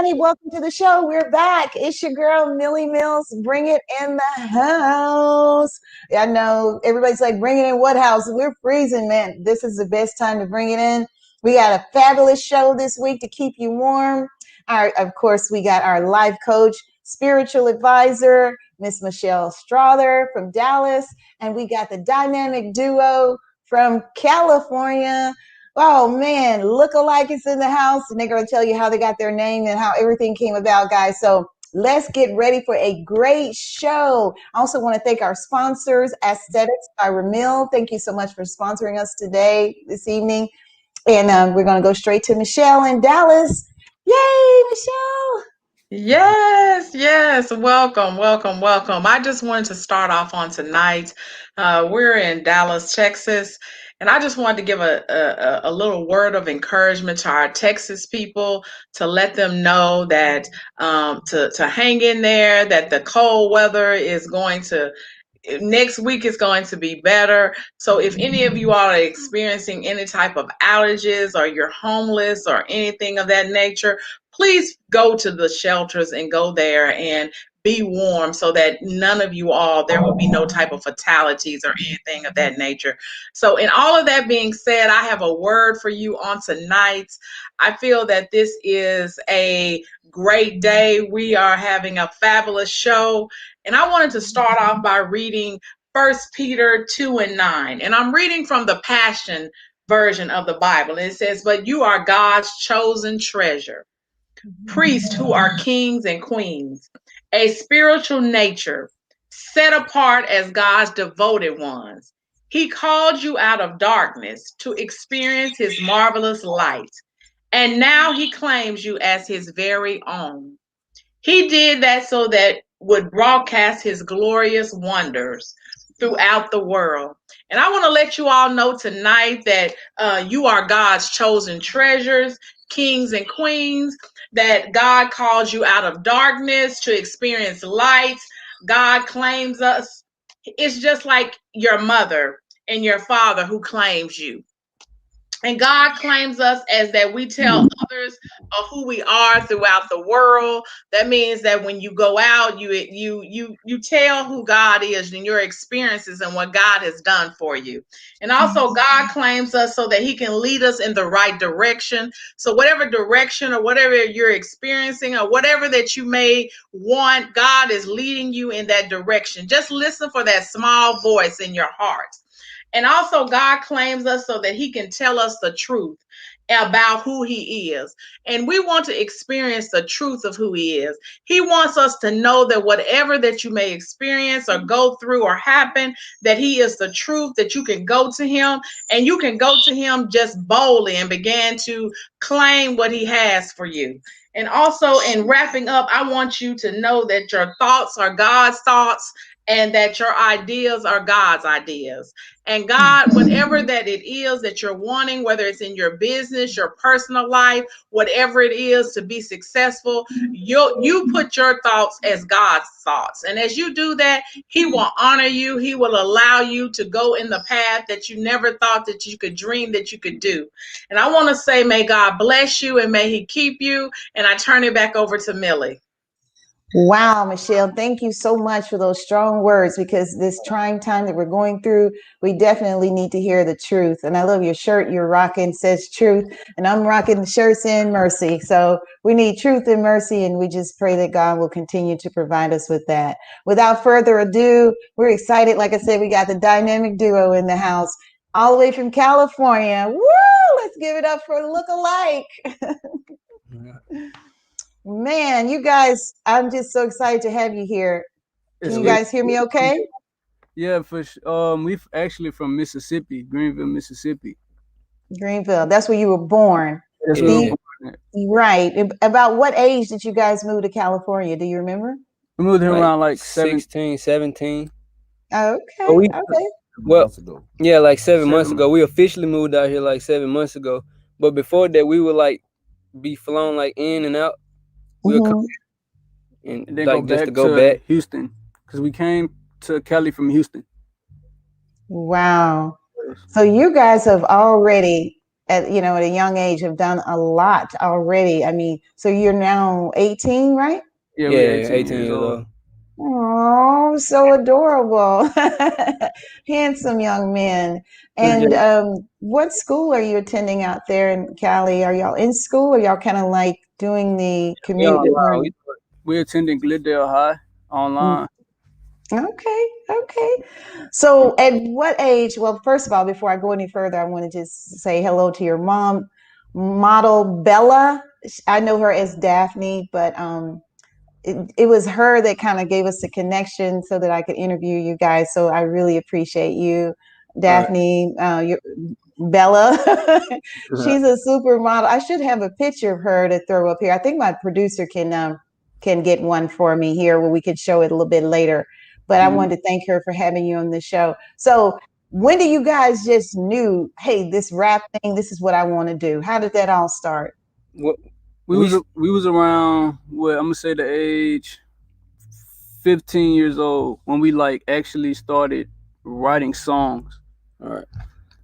everybody. Welcome to the show. We're back. It's your girl, Millie Mills. Bring it in the house. I know everybody's like, bring it in what house? We're freezing, man. This is the best time to bring it in. We got a fabulous show this week to keep you warm. Of course, we got our life coach, spiritual advisor, Miss Michelle Strother from Dallas. And we got the dynamic duo from California. Oh man, look-alike is in the house, and they're going to tell you how they got their name and how everything came about, guys. So let's get ready for a great show. I also want to thank our sponsors, Aesthetics by Ramil. Thank you so much for sponsoring us this evening. And we're going to go straight to Michelle in Dallas. Yay, Michelle! Yes. Welcome. I just wanted to start off on tonight. We're in Dallas, Texas. And I just wanted to give a little word of encouragement to our Texas people, to let them know that to hang in there, that the cold weather is next week is going to be better. So if any of you all are experiencing any type of allergies, or you're homeless or anything of that nature, please go to the shelters and go there and be warm, so that there will be no type of fatalities or anything of that nature. So in all of that being said, I have a word for you on tonight. I feel that this is a great day. We are having a fabulous show. And I wanted to start off by reading 1 Peter 2:9. And I'm reading from the Passion version of the Bible. And it says, "But you are God's chosen treasure, priests who are kings and queens, a spiritual nature, set apart as God's devoted ones. He called you out of darkness to experience his marvelous light. And now he claims you as his very own. He did that so that would broadcast his glorious wonders throughout the world." And I want to let you all know tonight that you are God's chosen treasures, kings and queens, that God calls you out of darkness to experience light. God claims us. It's just like your mother and your father who claims you. And God claims us as that we tell others of who we are throughout the world. That means that when you go out, you tell who God is and your experiences and what God has done for you. And also God claims us so that he can lead us in the right direction. So whatever direction or whatever you're experiencing or whatever that you may want, God is leading you in that direction. Just listen for that small voice in your heart. And also God claims us so that he can tell us the truth about who he is. And we want to experience the truth of who he is. He wants us to know that whatever that you may experience or go through or happen, that he is the truth, that you can go to him, and you can go to him just boldly and begin to claim what he has for you. And also, in wrapping up, I want you to know that your thoughts are God's thoughts, and that your ideas are God's ideas. And God, whatever that it is that you're wanting, whether it's in your business, your personal life, whatever it is to be successful, you put your thoughts as God's thoughts. And as you do that, he will honor you. He will allow you to go in the path that you never thought that you could dream that you could do. And I want to say, may God bless you and may he keep you. And I turn it back over to Millie. Wow, Michelle, thank you so much for those strong words, because this trying time that we're going through, we definitely need to hear the truth. And I love your shirt you're rocking, says truth, and I'm rocking the shirts in mercy. So we need truth and mercy, and we just pray that God will continue to provide us with that. Without further ado, we're excited. Like I said, we got the dynamic duo in the house, all the way from California. Woo! Let's give it up for Look-alike. Man, you guys, I'm just so excited to have you here. Can you guys hear me okay? Yeah, for sure. We're actually from Mississippi, Greenville, Mississippi. Greenville, that's where you were born. Right. About what age did you guys move to California? Do you remember? We moved here around like 16, 17. Okay. Okay. Well, yeah, like 7 months ago. We officially moved out here like 7 months ago. But before that, we would like be flown like in and out. We'll come and then like go just back to go back. Houston, because we came to Cali from Houston. Wow. So you guys have already at a young age have done a lot already. I mean, so you're now 18, right? Yeah, Yeah, we're 18 years old. Oh, so adorable. Handsome young men. And what school are you attending out there in Cali? Are y'all in school or y'all kind of like doing the Yeah, community learning? we're attending Glendale High online. Okay. So at what age? Well, first of all, before I go any further, I want to just say hello to your mom, model Bella. I know her as Daphne, but it was her that kind of gave us the connection so that I could interview you guys. So I really appreciate you, Daphne. Bella. She's a supermodel. I should have a picture of her to throw up here. I think my producer can get one for me here where we could show it a little bit later. But I wanted to thank her for having you on the show. So when do you guys just knew, hey, this rap thing, this is what I want to do? How did that all start? We was around what I'm gonna say the age 15 years old when we like actually started writing songs. All right.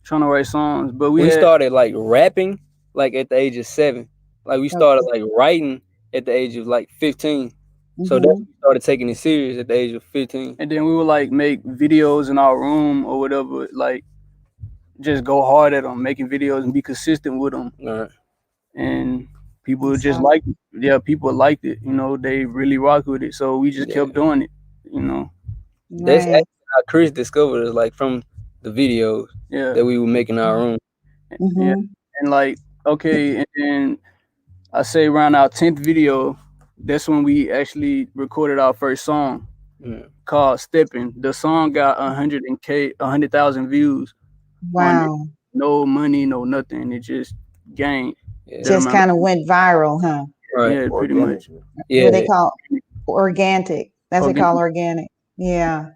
Trying to write songs, but we started like rapping like at the age of 7. Like we started like writing at the age of like 15. So then we started taking it serious at the age of 15. And then we would like make videos in our room or whatever, like just go hard at them, making videos and be consistent with them. All right. And people just liked it. Yeah, people liked it. You know, they really rock with it. So we just kept doing it. You know, that's actually how Chris discovered us, like from the videos that we were making in our room. Yeah, and like and then I say around our 10th video, that's when we actually recorded our first song called "Stepping." The song got 100,000 views. Wow! No money, no nothing. It just gained. Just kind of went viral, huh? Right. Yeah, pretty much. Yeah. What they call organic. That's what they call organic. Yeah.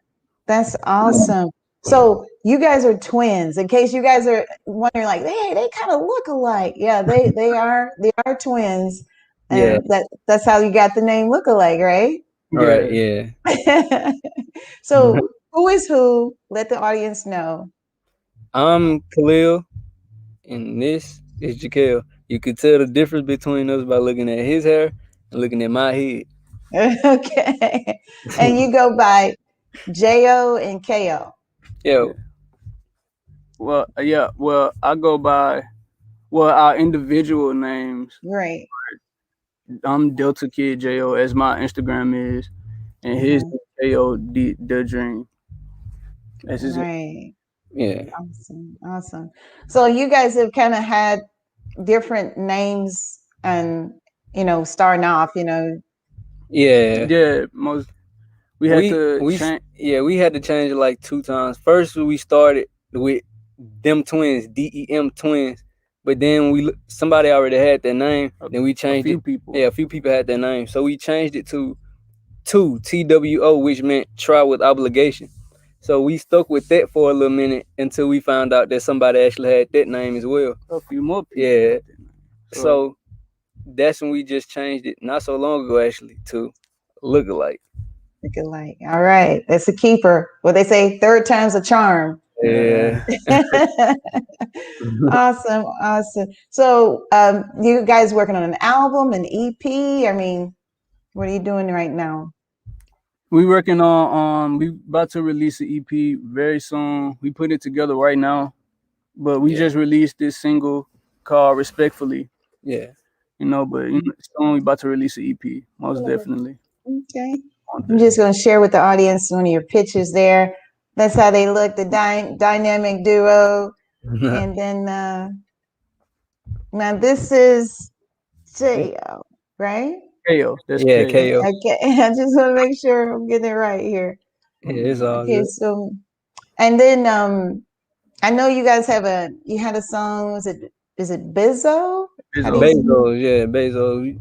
That's awesome. So you guys are twins. In case you guys are wondering, like, hey, they kind of look alike. Yeah, they are twins. And that's how you got the name Look-alike, right? Right, yeah. So who is who? Let the audience know. I'm Khalil and this is Jaquel. You could tell the difference between us by looking at his hair and looking at my head. Okay. And you go by J-O and K-O. Yeah. Well, I go by our individual names. Right. I'm Delta Kid J-O as my Instagram is, and his J-O the Dream. That's his right. Yeah. Awesome. So you guys have kind of had different names and, starting off, Yeah. Yeah, we had to change it like 2 times. First, we started with them twins, DEM twins, but then somebody already had that name. Then we changed it. Yeah, a few people had that name, so we changed it to TWO, which meant try with obligation. So we stuck with that for a little minute until we found out that somebody actually had that name as well. A few more people. Yeah. So that's when we just changed it not so long ago, actually, to Look-alike. Look-alike. All right. That's a keeper. What they say, third time's a charm. Yeah. Awesome. So you guys working on an album, an EP? I mean, what are you doing right now? We working on we about to release an EP very soon. We put it together right now, but we just released this single called Respectfully. Yeah. But soon we about to release an EP, most definitely. Okay. I'm just going to share with the audience one of your pictures there. That's how they look, the dynamic duo. And then now this is J-O, right? K-O. That's K-O. Okay, I just want to make sure I'm getting it right here. Yeah, it's all good. So, and then I know you guys had a song. Is it Bizzo? Bezos, yeah, Bezos.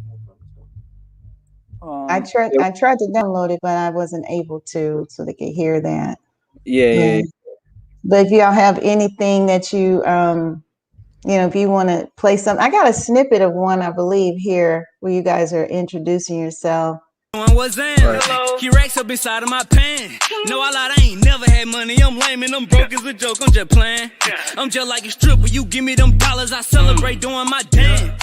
I tried to download it, but I wasn't able to, so they could hear that. Yeah. But if y'all have anything that you if you want to play something, I got a snippet of one, I believe, here where you guys are introducing yourself. What's in? Hello. He racks up inside of my pants. No, I lied, I ain't never had money. I'm lame and I'm broke as a joke. I'm just playing. I'm just like a stripper. You give me them dollars, I celebrate doing my dance.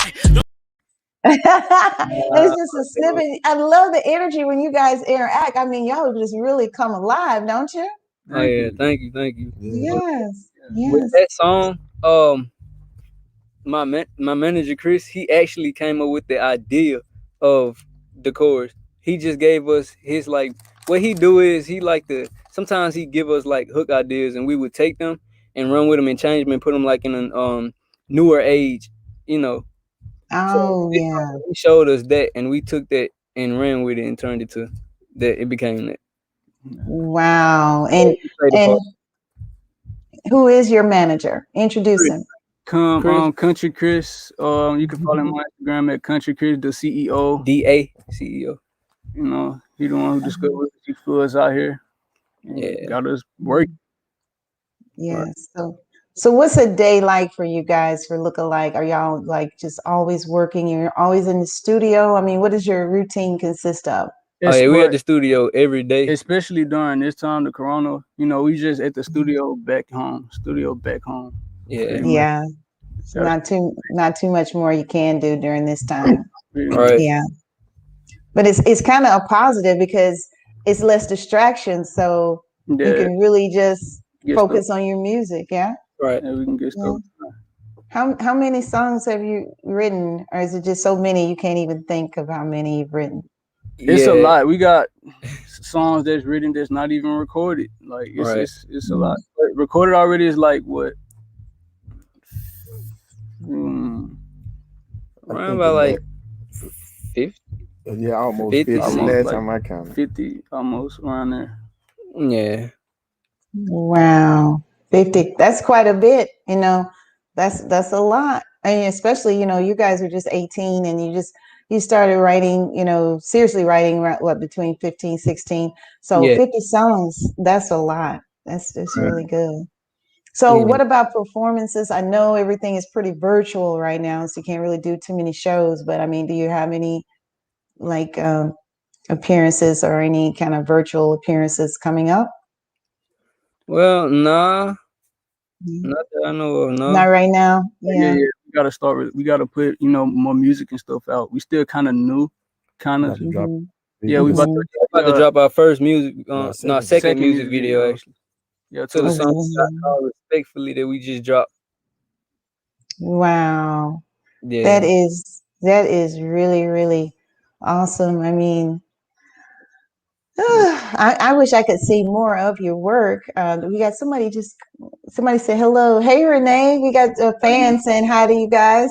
It's just a snippet. I love the energy when you guys interact. I mean, y'all just really come alive, don't you? Oh yeah, thank you. Yes, With that song, my manager Chris, he actually came up with the idea of the chorus. He just gave us his, like, what he do is he like to, sometimes he give us like hook ideas and we would take them and run with them and change them and put them like in a newer age, you know. Oh, So yeah. he showed us that and we took that and ran with it and turned it to that. It became that. Wow. And who is your manager? Introduce him. Country Chris. You can follow him on Instagram at Country Chris, the CEO. DA CEO. You know, he the one who discovered he flew us out here. Yeah. Got us working. Yes. So what's a day like for you guys for Look-A-Like? Are y'all like just always working? You're always in the studio? I mean, what does your routine consist of? We at the studio every day. Especially during this time, the corona, you know, we just at the studio back home. Yeah. Yeah. Not too much more you can do during this time. Right. Yeah. But it's kind of a positive because it's less distraction. So you can really just focus on your music. Yeah. Right. And we can get stuff. How many songs have you written? Or is it just so many you can't even think of how many you've written? It's a lot. We got songs that's written that's not even recorded. Like it's a lot. But recorded already is like what? Around about like 50. Yeah, almost 50. Last time I counted. 50, almost around there. Yeah. Wow. 50. That's quite a bit, you know. That's a lot. I mean, especially, you know, you guys were just 18 and you started writing, you know, seriously writing between 15, 16. So 50 songs, that's a lot. That's really good. So what about performances? I know everything is pretty virtual right now, so you can't really do too many shows, but I mean, do you have any like appearances or any kind of virtual appearances coming up? Well, nah. Not that I know of, no. Not right now. Yeah. We gotta we gotta put, you know, more music and stuff out. We still kind of new, kind of. Yeah, we about to drop our first music, second music video actually. Yeah, to the song called Respectfully that we just dropped. Wow. Yeah. That is really, really awesome. I mean, I wish I could see more of your work. We got somebody say hello. Hey, Renee, we got a fan saying hi to you guys.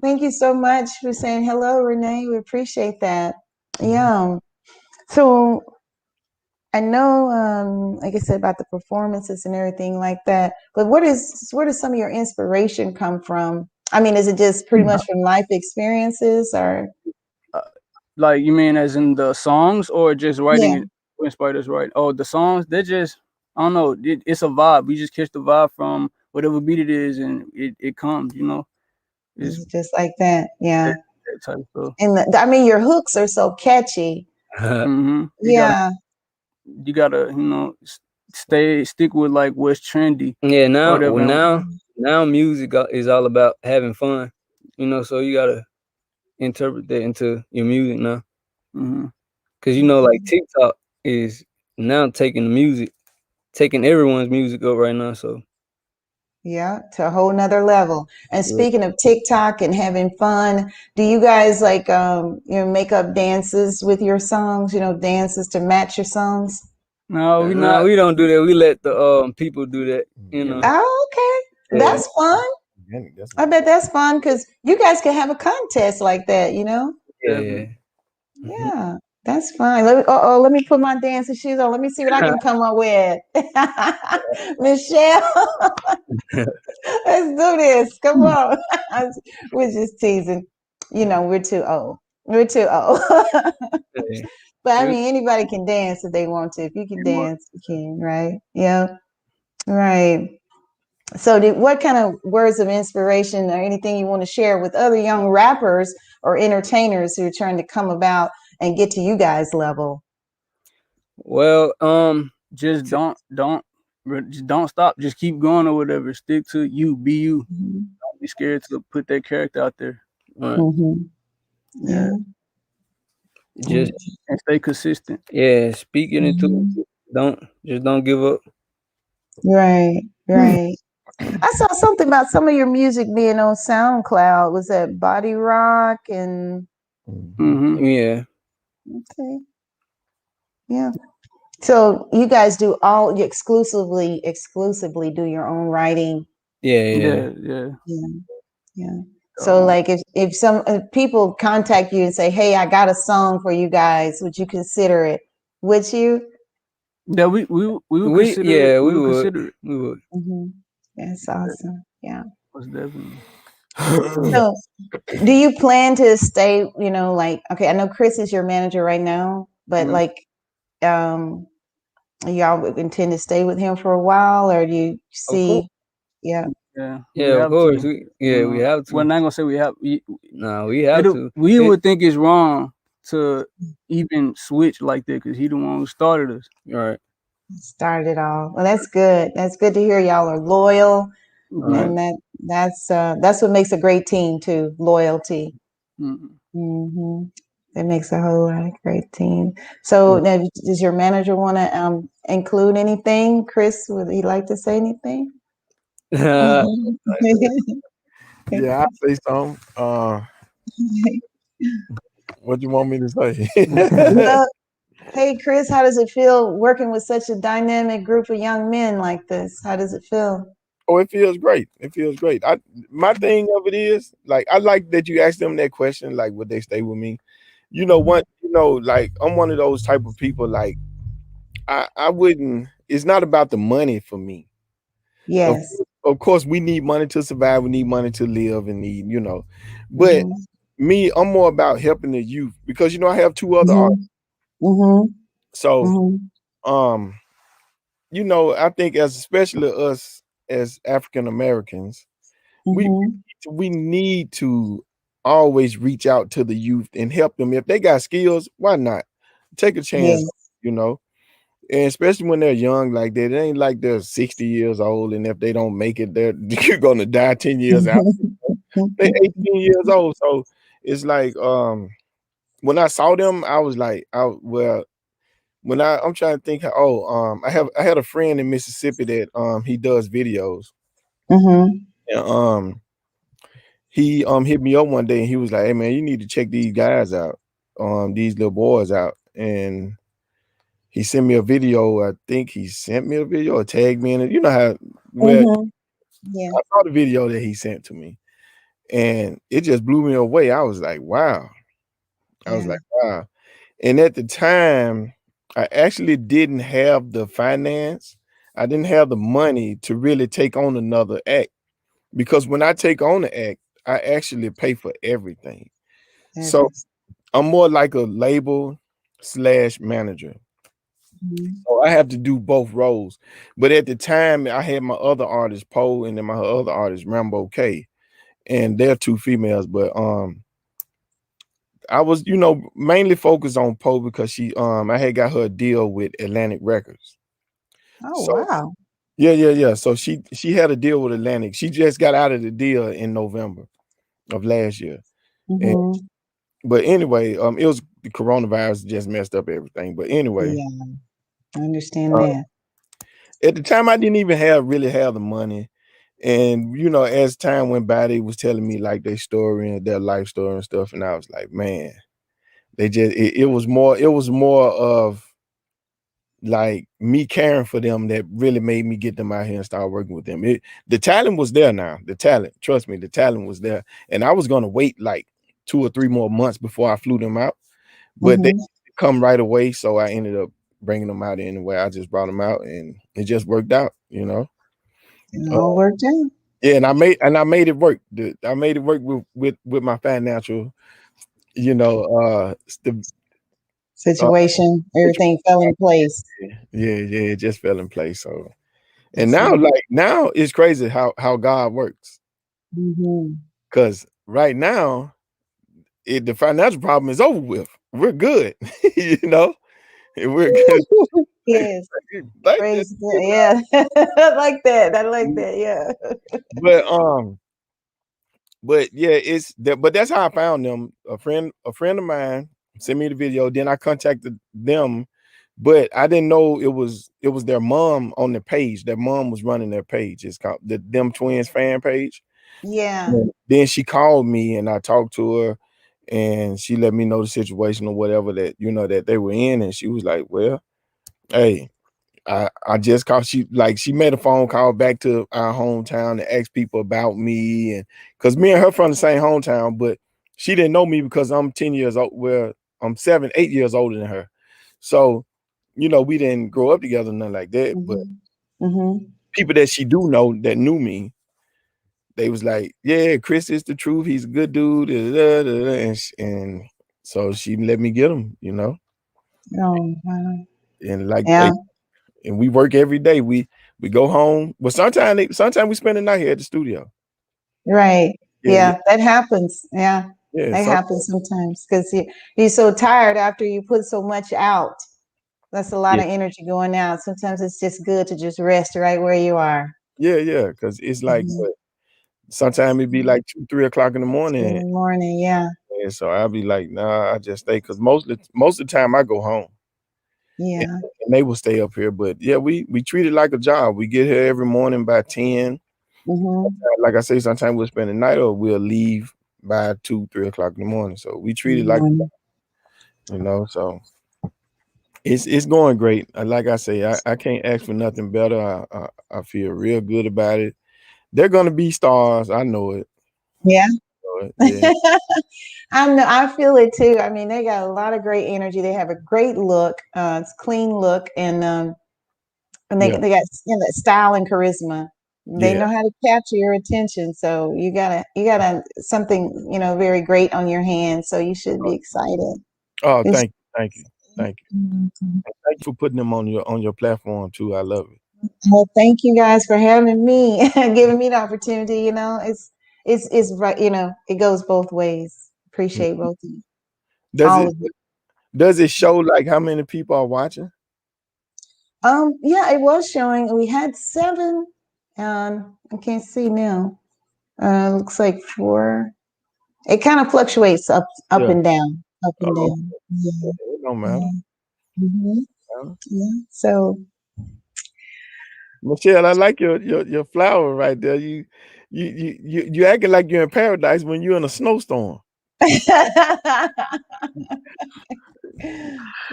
Thank you so much for saying hello, Renee. We appreciate that. Yeah. So I know, like I said, about the performances and everything like that, but where does some of your inspiration come from? I mean, is it just pretty much from life experiences or? Like, you mean as in the songs or just writing it? What inspired us write? Oh, the songs, they're just, I don't know, it's a vibe. We just catch the vibe from whatever beat it is and it comes, you know? It's just like that, yeah. That type of stuff. And I mean, your hooks are so catchy. Yeah. You gotta, you know, stick with like what's trendy. Yeah, now music is all about having fun, you know, so you gotta interpret that into your music now. Because you know, like TikTok is now taking everyone's music up right now, so yeah, to a whole nother level. And speaking of TikTok and having fun, do you guys like you know, make up dances with your songs, you know, dances to match your songs? No, we don't do that. We let the people do that, you know. Oh, okay. That's fun. I bet that's fun because you guys can have a contest like that, you know? Yeah, that's fine. Let me put my dancing shoes on. Let me see what I can come up with. Michelle, let's do this. Come on. We're just teasing. You know, we're too old. But I mean, anybody can dance if they want to. If you can dance, you can, right? Yeah. Right. So what kind of words of inspiration or anything you want to share with other young rappers or entertainers who are trying to come about and get to you guys' level? Well, just don't stop. Just keep going or whatever. Stick to you. Be you. Don't be scared to put that character out there. Right. Yeah. Just and stay consistent. Yeah, speaking into it. Don't give up. Right. I saw something about some of your music being on SoundCloud. Was that Body Rock and? Yeah. Okay. Yeah. So you guys do you exclusively do your own writing? Yeah. So like if some people contact you and say, "Hey, I got a song for you guys," would you consider it? Would you? Yeah, we would consider it. We would consider it. We would. That's awesome. Yeah. Most definitely. So do you plan to stay, like, okay, I know Chris is your manager right now, but like y'all intend to stay with him for a while, or do you see? Yeah, of course. We have to. We're not gonna say we have. No, we have to. We would think it's wrong to even switch like that because he the one who started us. Right. Started it all. Well, that's good. That's good to hear. Y'all are loyal, and that's what makes a great team too. Loyalty. That makes a whole lot of great team. So now, does your manager want to include anything? Chris, would he like to say anything? Yeah, I say something. What do you want me to say? Hey, Chris, how does it feel working with such a dynamic group of young men like this? How does it feel? Oh, it feels great. It feels great. My thing of it is, like, I like that you asked them that question, like, would they stay with me? You know what? Like, I'm one of those type of people, like, I wouldn't, it's not about the money for me. Yes. Of course, we need money to survive. We need money to live and need, but me, I'm more about helping the youth because, I have two other artists. So, I think especially us as African Americans, we need to always reach out to the youth and help them. If they got skills, why not take a chance? And especially when they're young like that. It ain't like they're 60 years old, and if they don't make it, you're gonna die 10 years out. They're 18 years old, so it's like when I saw them, I was like, I'm trying to think. I had a friend in Mississippi that he does videos. And he hit me up one day and he was like, "Hey man, you need to check these guys out, these little boys out." And he sent me a video. I think he sent me a video or tagged me in it. You know how I saw the video that he sent to me, and it just blew me away. I was like, wow. And at the time, I actually didn't have the finance. I didn't have the money to really take on another act, because when I take on the act, I actually pay for everything. So I'm more like a label / manager. So I have to do both roles. But at the time, I had my other artist, Poe, and then my other artist, Rambo K. And they're two females, but I was, mainly focused on Poe because she I had got her a deal with Atlantic Records. Wow. Yeah. So she had a deal with Atlantic. She just got out of the deal in November of last year. But anyway, it was the coronavirus just messed up everything. But anyway. Yeah, I understand that. At the time, I didn't even really have the money. And, as time went by, they was telling me like their story and their life story and stuff. And I was like, man, it was more of like me caring for them that really made me get them out here and start working with them. The talent was there now. Trust me, the talent was there. And I was going to wait like 2 or 3 more months before I flew them out. But they come right away. So I ended up bringing them out anyway. I just brought them out and it just worked out, It all worked out. Yeah, and I made it work. I made it work with my financial, situation. Everything fell in place. Yeah, it just fell in place. So, and now it's crazy how God works. Because right now, the financial problem is over with. we're good. You know, we're good. Yes. Like Praise God. Yeah. I like that. I like that. Yeah. But yeah, it's that. But that's how I found them. A friend of mine sent me the video. Then I contacted them, but I didn't know it was their mom on the page. Their mom was running their page. It's called the Them Twins fan page. Yeah. And then she called me and I talked to her, and she let me know the situation or whatever that that they were in, and she was like, "Well, hey." I just called. She made a phone call back to our hometown to ask people about me, and because me and her from the same hometown, but she didn't know me because I'm 10 years old. Well, I'm 8 years older than her, so we didn't grow up together, nothing like that. But people that she do know that knew me, they was like, "Yeah, Chris is the truth. He's a good dude," and so she let me get him, Oh, wow. and like Yeah. and we work every day. We go home. But sometimes we spend the night here at the studio. Right. Yeah, that happens. Yeah. Yeah, That happens sometimes because you're so tired after you put so much out. That's a lot of energy going out. Sometimes it's just good to just rest right where you are. Yeah, because it's like sometimes it'd be like 2, 3 o'clock in the morning. In the morning, yeah. And so I'll be like, nah, I just stay because most of the time I go home. Yeah. And they will stay up here. But yeah, we treat it like a job. We get here every morning by 10. Like I say, sometimes we'll spend the night or we'll leave by 2, 3 o'clock in the morning. So we treat it like, so it's going great. Like I say, I can't ask for nothing better. I feel real good about it. They're gonna be stars. I know it. Yeah. Yeah. I feel it too. I mean, they got a lot of great energy. They have a great look. It's clean look, and they got that style and charisma. They know how to capture your attention. So you got something very great on your hands. So you should be excited. Oh, thank you. Thank you for putting them on your platform too. I love it. Well, thank you guys for having me, giving me the opportunity. It's right. It goes both ways. Appreciate both of you. Does it show like how many people are watching? Yeah, it was showing. We had 7. I can't see now. Looks like 4. It kind of fluctuates up and down, up and down. Yeah. It don't matter. Yeah. So, Michelle, I like your flower right there. You acting like you're in paradise when you're in a snowstorm.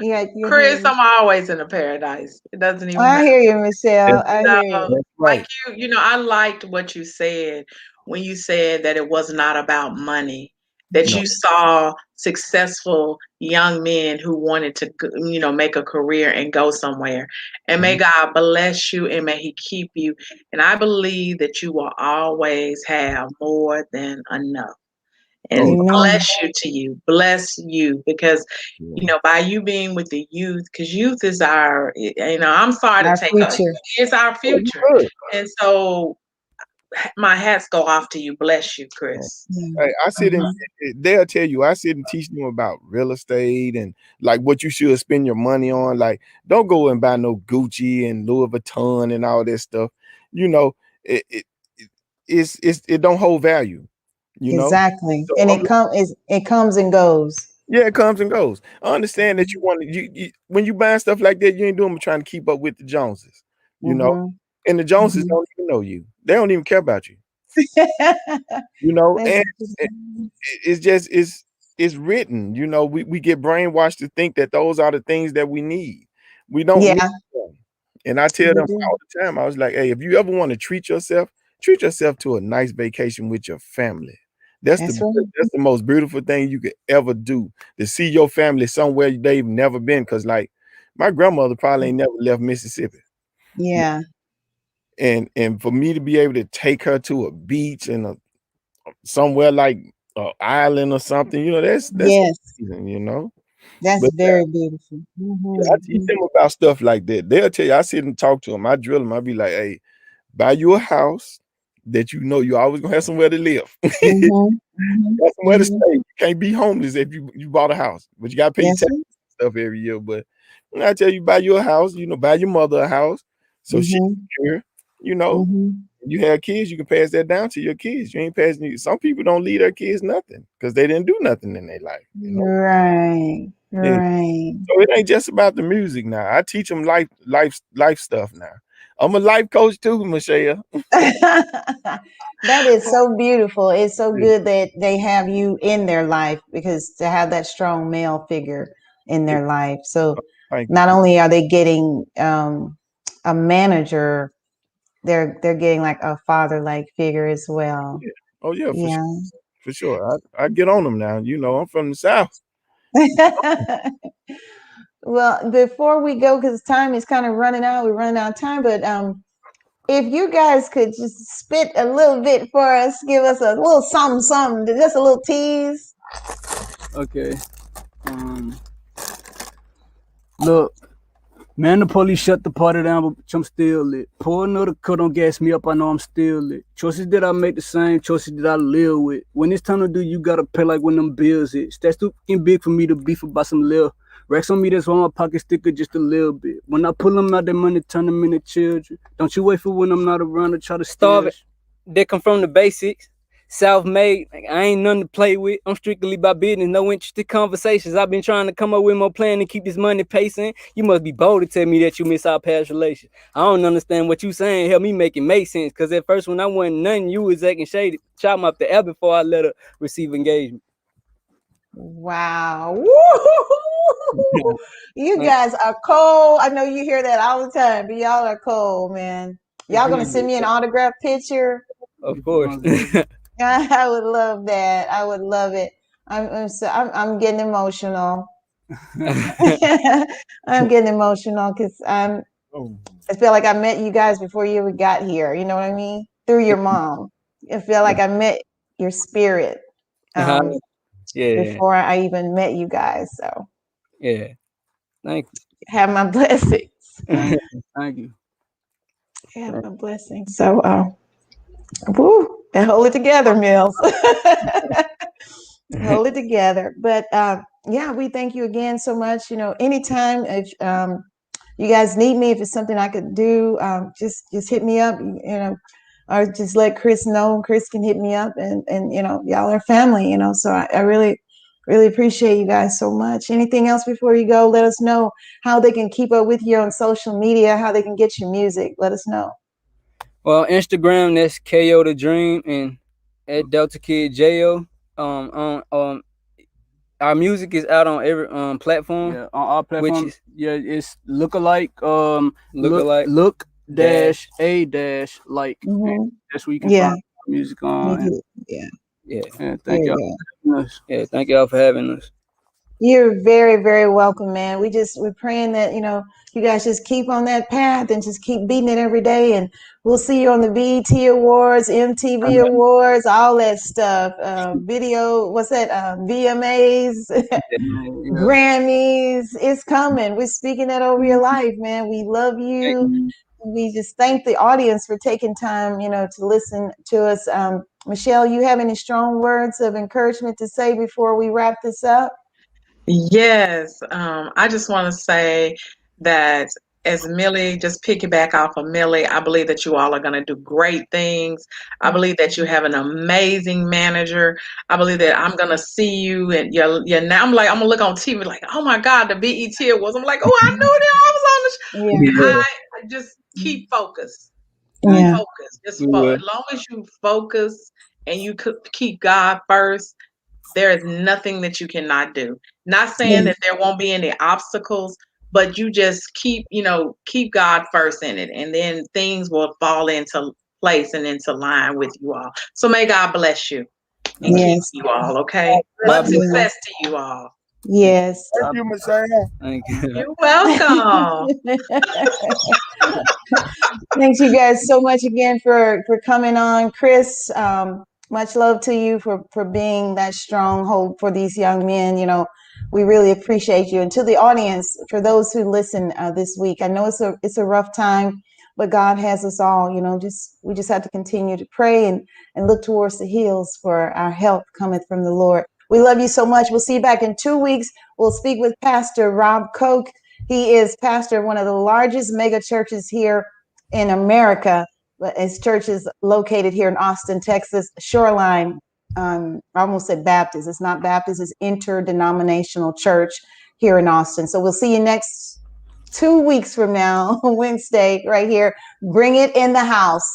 Yeah, Chris, I'm always in a paradise. It doesn't even matter. I hear you, Michelle. I hear you. Like I liked what you said when you said that it was not about money, that you saw successful young men who wanted to, make a career and go somewhere. And may God bless you and may he keep you. And I believe that you will always have more than enough. And bless you, because by you being with the youth, because youth is I'm sorry to take up, it's our future. And so my hats go off to you. Bless you, Chris. Hey, I sit and they'll tell you, I sit and teach them about real estate and like what you should spend your money on. Like, don't go and buy no Gucci and Louis Vuitton and all that stuff. It don't hold value. Exactly. So, and it comes and goes. Yeah, it comes and goes. I understand that you want to when you buy stuff like that, you ain't doing but trying to keep up with the Joneses, and the Joneses don't even know you. They don't even care about you. And it's just it's written, we get brainwashed to think that those are the things that we need. We don't need them. And I tell them all the time, I was like, hey, if you ever want to treat yourself to a nice vacation with your family. That's the most beautiful thing you could ever do, to see your family somewhere they've never been. Because like my grandmother probably ain't never left Mississippi. Yeah. And for me to be able to take her to a beach and somewhere like an island or something, that's amazing, That's very beautiful. I teach them about stuff like that. They'll tell you, I sit and talk to them. I drill them. I be like, hey, buy you a house, that you know you always gonna have somewhere to live. Mm-hmm. Got somewhere to stay. You can't be homeless if you bought a house, but you gotta pay taxes and stuff every year. But when I tell you, buy you a house, buy your mother a house, so she's secure. You have kids, you can pass that down to your kids. You ain't passing. Some people don't leave their kids nothing because they didn't do nothing in their life. Right. So it ain't just about the music now. I teach them life stuff now. I'm a life coach too, Michelle. That is so beautiful. It's so good that they have you in their life, because to have that strong male figure in their life. So not only are they getting a manager, they're getting like a father-like figure as well. Yeah. Oh yeah, for sure. I get on them now. I'm from the South. Well, before we go, because time is kind of running out, we're running out of time, but if you guys could just spit a little bit for us, give us a little something, just a little tease. Okay. Look, man, the police shut the party down, but I'm still lit. Pour another cut, don't gas me up, I know I'm still lit. Choices that I make the same, choices that I live with. When it's time to do, you gotta pay like when them bills hit. That's too big for me to beef about some little. Racks on me, that's why my pocket sticker just a little bit. When I pull them out, that money turn them into children. Don't you wait for when I'm not around to try to starve it. They come from the basics. Self-made, I ain't nothing to play with. I'm strictly by business, no interested conversations. I've been trying to come up with more plan to keep this money pacing. You must be bold to tell me that you miss our past relations. I don't understand what you saying. Help me make it make sense. Cause at first when I wasn't nothing, you was acting shady. Chop me up the air before I let her receive engagement. Wow. You guys are cold. I know you hear that all the time, but y'all are cold, man. Y'all gonna send me an autograph picture? Of course. I would love that. I would love it. I'm getting emotional. I'm getting emotional because I feel like I met you guys before you ever got here. You know what I mean? Through your mom. I feel like I met your spirit before I even met you guys. So thank you. Have my blessings. Thank you. Have my blessings. So woo. And hold it together, Mills. Hold it together. But we thank you again so much. Anytime if you guys need me, if it's something I could do, just hit me up. Or just let Chris know. Chris can hit me up, and y'all are family. So I really, really appreciate you guys so much. Anything else before you go? Let us know how they can keep up with you on social media, how they can get your music. Let us know. Well, Instagram, that's KO the Dream, and at Delta Kid Jo. Our music is out on every platform. Yeah, on all platforms. It's lookalike. Look dash a dash like. Mm-hmm. That's where you can find music on. Thank y'all. Thank y'all for having us. You're very, very welcome, man. We're praying that, you guys just keep on that path and just keep beating it every day. And we'll see you on the BET Awards, MTV Awards, all that stuff. VMAs, Grammys. It's coming. We're speaking that over your life, man. We love you. We just thank the audience for taking time, to listen to us. Michelle, you have any strong words of encouragement to say before we wrap this up? Yes, I just want to say that as Millie, just piggyback off of Millie, I believe that you all are going to do great things. I believe that you have an amazing manager. I believe that I'm going to see you and you're now. I'm going to look on TV like, oh my God, the BET Awards. I'm like, oh, I knew that I was on the show. I just keep focused. Focus. As long as you focus and you keep God first, there is nothing that you cannot do. Not saying that there won't be any obstacles, but you just keep God first in it, and then things will fall into place and into line with you all. So may God bless you and keep you all, okay? Much success to you all. Yes. Thank you, Michelle. Thank you. You're welcome. Thanks you guys so much again for coming on. Chris, much love to you for being that stronghold for these young men. We really appreciate you. And to the audience, for those who listen this week, I know it's a rough time but God has us all, we just have to continue to pray and look towards the hills, for our help cometh from the Lord. We love you so much. We'll see you back in 2 weeks. We'll speak with Pastor Rob Koch. He is pastor of one of the largest mega churches here in America. His church is located here in Austin, Texas, Shoreline. I almost said Baptist. It's not Baptist. It's interdenominational church here in Austin. So we'll see you next 2 weeks from now, Wednesday, right here. Bring it in the house.